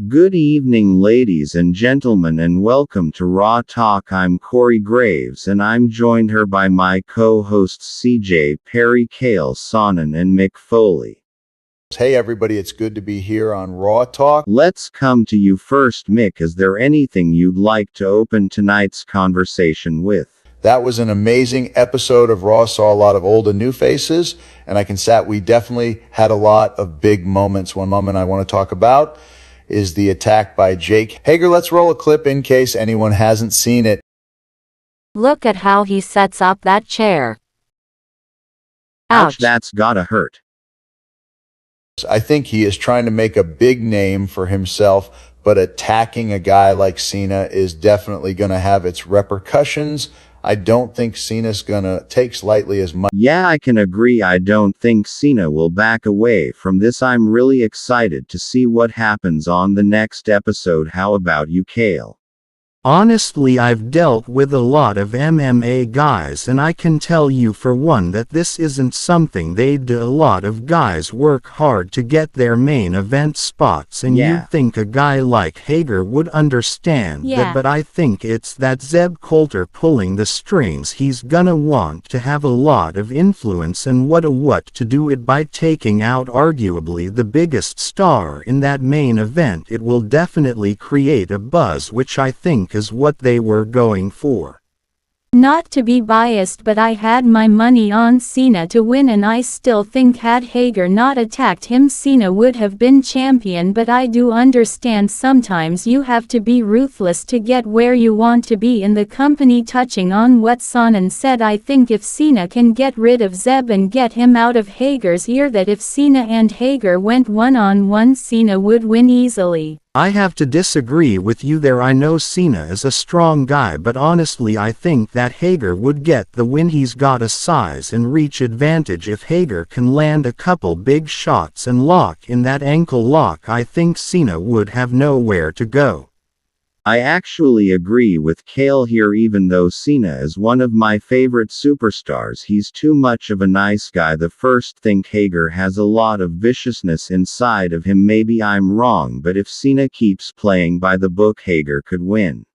Good evening, ladies and gentlemen, and welcome to Raw Talk. I'm Corey Graves, and I'm joined here by my co-hosts CJ, Perry, Kale, Sonnen, and Mick Foley. Hey everybody, it's good to be here on Raw Talk. Let's come to you first, Mick. Is there anything you'd like to open tonight's conversation with? That was an amazing episode of Raw. Saw a lot of old and new faces, and we definitely had a lot of big moments. One moment I want to talk about is the attack by Jake Hager. Let's roll a clip in case anyone hasn't seen it. Look at how he sets up that chair. Ouch. That's gotta hurt. I think he is trying to make a big name for himself, but attacking a guy like Cena is definitely going to have its repercussions. I don't think Cena's going to take lightly as much. Yeah, I can agree. I don't think Cena will back away from this. I'm really excited to see what happens on the next episode. How about you, Kale? Honestly, I've dealt with a lot of MMA guys, and I can tell you for one that this isn't something they do. A lot of guys work hard to get their main event spots, and you'd think a guy like Hager would understand that, but I think it's that Zeb Coulter pulling the strings. He's gonna want to have a lot of influence, and what to do it by taking out arguably the biggest star in that main event. It will definitely create a buzz, which I think is what they were going for. Not to be biased, but I had my money on Cena to win, and I still think had Hager not attacked him, Cena would have been champion. But I do understand sometimes you have to be ruthless to get where you want to be in the company. Touching on what Sonnen said, I think if Cena can get rid of Zeb and get him out of Hager's ear, that if Cena and Hager went one-on-one, Cena would win easily. I have to disagree with you there. I know Cena is a strong guy, but honestly I think that Hager would get the win. He's got a size and reach advantage. If Hager can land a couple big shots and lock in that ankle lock, I think Cena would have nowhere to go. I actually agree with Kale here. Even though Cena is one of my favorite superstars, he's too much of a nice guy. The first thing, Hager has a lot of viciousness inside of him. Maybe I'm wrong, but if Cena keeps playing by the book, Hager could win.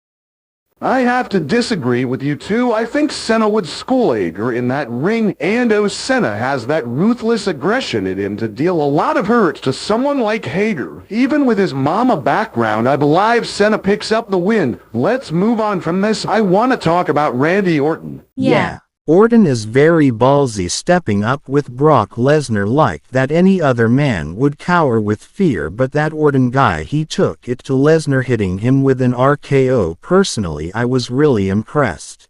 I have to disagree with you too. I think Cena would school Hager in that ring, and Cena has that ruthless aggression in him to deal a lot of hurt to someone like Hager. Even with his mama background, I believe Cena picks up the win. Let's move on from this. I want to talk about Randy Orton. Yeah. Orton is very ballsy, stepping up with Brock Lesnar like that. Any other man would cower with fear, but that Orton guy, he took it to Lesnar, hitting him with an RKO. Personally, I was really impressed.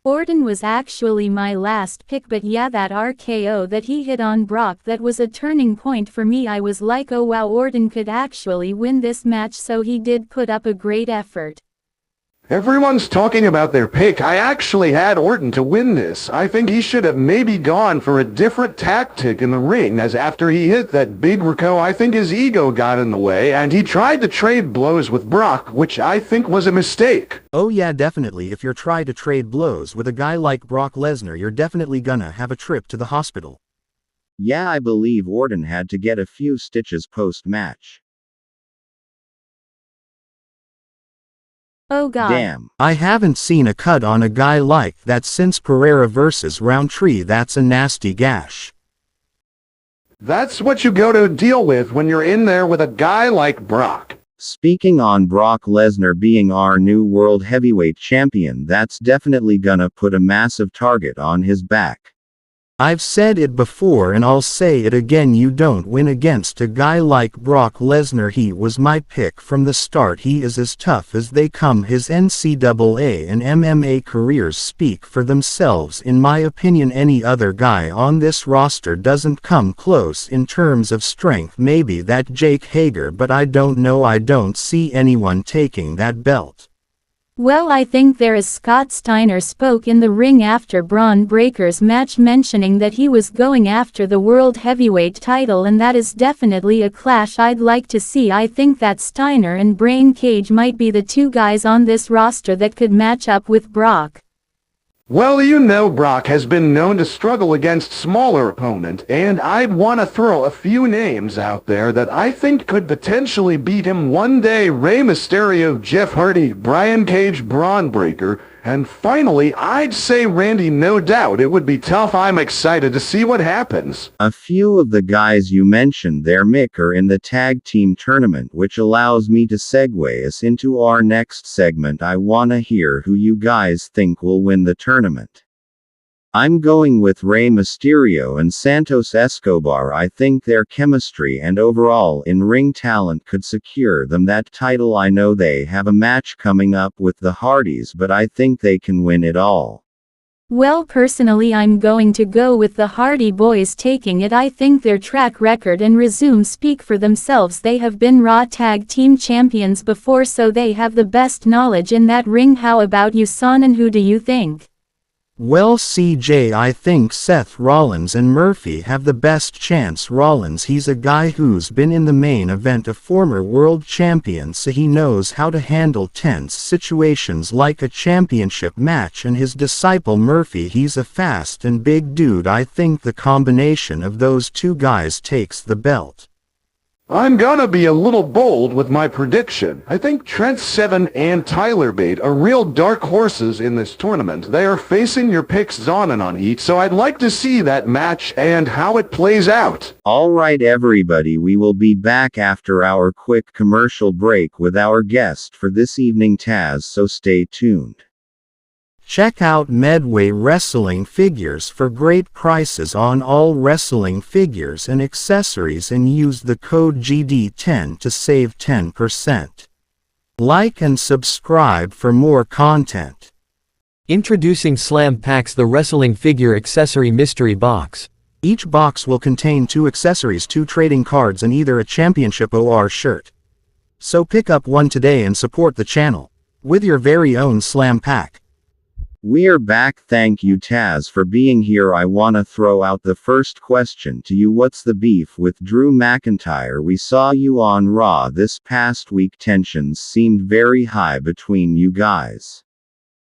Orton was actually my last pick, but yeah, that RKO that he hit on Brock, that was a turning point for me. I was like, oh wow, Orton could actually win this match, so he did put up a great effort. Everyone's talking about their pick. I actually had Orton to win this. I think he should have maybe gone for a different tactic in the ring, as after he hit that big RKO, I think his ego got in the way, and he tried to trade blows with Brock, which I think was a mistake. Oh yeah, definitely. If you're trying to trade blows with a guy like Brock Lesnar, you're definitely gonna have a trip to the hospital. Yeah, I believe Orton had to get a few stitches post-match. Oh god. Damn. I haven't seen a cut on a guy like that since Pereira versus Roundtree. That's a nasty gash. That's what you go to deal with when you're in there with a guy like Brock. Speaking on Brock Lesnar being our new world heavyweight champion, that's definitely gonna put a massive target on his back. I've said it before and I'll say it again, you don't win against a guy like Brock Lesnar. He was my pick from the start. He is as tough as they come. His NCAA and MMA careers speak for themselves. In my opinion, any other guy on this roster doesn't come close in terms of strength. Maybe that Jake Hager, but I don't know. I don't see anyone taking that belt. Well, I think there is. Scott Steiner spoke in the ring after Braun Breaker's match, mentioning that he was going after the World Heavyweight title, and that is definitely a clash I'd like to see. I think that Steiner and Brain Cage might be the two guys on this roster that could match up with Brock. Well, you know Brock has been known to struggle against smaller opponent, and I'd want to throw a few names out there that I think could potentially beat him one day. Rey Mysterio, Jeff Hardy, Brian Cage, Braun Breaker, and finally, I'd say Randy. No doubt. It would be tough. I'm excited to see what happens. A few of the guys you mentioned there, Mick, are in the tag team tournament, which allows me to segue us into our next segment. I wanna hear who you guys think will win the tournament. I'm going with Rey Mysterio and Santos Escobar. I think their chemistry and overall in-ring talent could secure them that title. I know they have a match coming up with the Hardys, but I think they can win it all. Well, personally, I'm going to go with the Hardy Boys taking it. I think their track record and resume speak for themselves. They have been Raw Tag Team Champions before, so they have the best knowledge in that ring. How about you, Son, and who do you think? Well, CJ, I think Seth Rollins and Murphy have the best chance. Rollins, he's a guy who's been in the main event, a former world champion, so he knows how to handle tense situations like a championship match, and his disciple Murphy, he's a fast and big dude. I think the combination of those two guys takes the belt. I'm gonna be a little bold with my prediction. I think Trent Seven and Tyler Bate are real dark horses in this tournament. They are facing your picks on and on Heat, so I'd like to see that match and how it plays out. Alright everybody, we will be back after our quick commercial break with our guest for this evening, Taz, so stay tuned. Check out Medway Wrestling Figures for great prices on all wrestling figures and accessories, and use the code GD10 to save 10%. Like and subscribe for more content. Introducing Slam Packs, the wrestling figure accessory mystery box. Each box will contain 2 accessories, 2 trading cards, and either a championship or shirt. So pick up one today and support the channel with your very own Slam Pack. We're back. Thank you, Taz, for being here. I wanna throw out the first question to you. What's the beef with Drew McIntyre? We saw you on Raw this past week. Tensions seemed very high between you guys.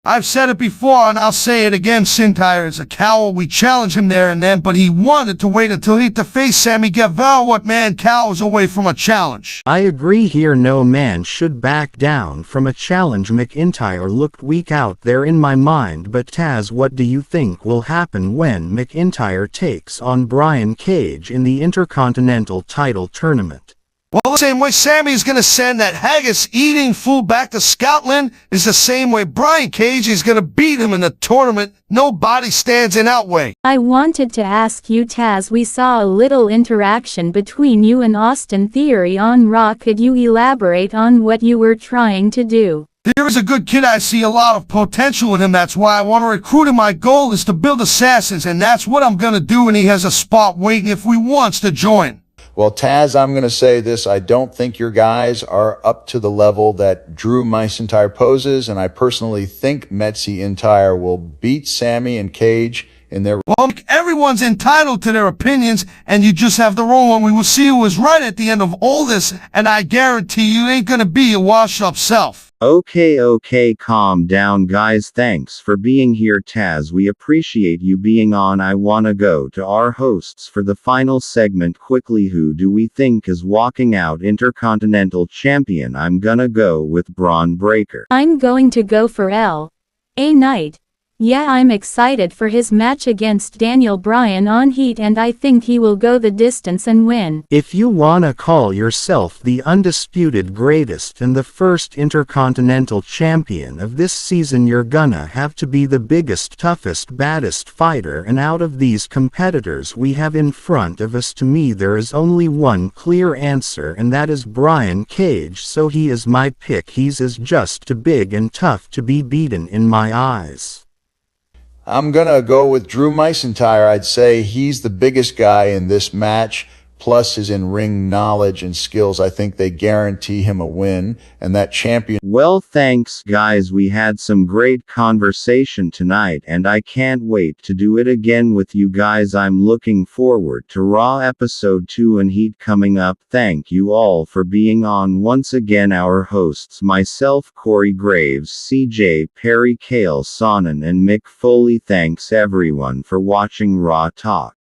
I've said it before and I'll say it again. McIntyre is a coward. We challenged him there and then, but he wanted to wait until he had to face Sammy Guevara. What man cowers away from a challenge? I agree here. No man should back down from a challenge. McIntyre looked weak out there in my mind, but Taz, what do you think will happen when McIntyre takes on Brian Cage in the Intercontinental title tournament? Well, the same way Sammy's gonna send that haggis-eating fool back to Scotland is the same way Brian Cage is gonna beat him in the tournament. Nobody stands in our way. I wanted to ask you, Taz, we saw a little interaction between you and Austin Theory on Raw. Could you elaborate on what you were trying to do? There is a good kid. I see a lot of potential in him. That's why I want to recruit him. My goal is to build assassins, and that's what I'm gonna do, and he has a spot waiting if he wants to join. Well, Taz, I'm going to say this. I don't think your guys are up to the level that Drew McIntyre poses, and I personally think McIntyre will beat Sammy and Cage in their... Well, everyone's entitled to their opinions, and you just have the wrong one. We will see who is right at the end of all this, and I guarantee you ain't going to be your washed-up self. Okay, calm down guys. Thanks for being here, Taz. We appreciate you being on. I wanna go to our hosts for the final segment quickly. Who do we think is walking out Intercontinental Champion? I'm gonna go with Braun Breaker. I'm going to go for L.A. Knight. Yeah, I'm excited for his match against Daniel Bryan on Heat, and I think he will go the distance and win. If you wanna call yourself the undisputed greatest and the first Intercontinental Champion of this season, you're gonna have to be the biggest, toughest, baddest fighter, and out of these competitors we have in front of us, to me there is only one clear answer, and that is Brian Cage. So he is my pick. He's just too big and tough to be beaten in my eyes. I'm going to go with Drew McIntyre. I'd say he's the biggest guy in this match, plus his in-ring knowledge and skills, I think they guarantee him a win. And that champion. Well, thanks guys, we had some great conversation tonight and I can't wait to do it again with you guys. I'm looking forward to Raw episode 2 and Heat coming up. Thank you all for being on once again. Our hosts, myself, Corey Graves, CJ Perry, Kale Sonnen and Mick Foley. Thanks everyone for watching Raw Talk.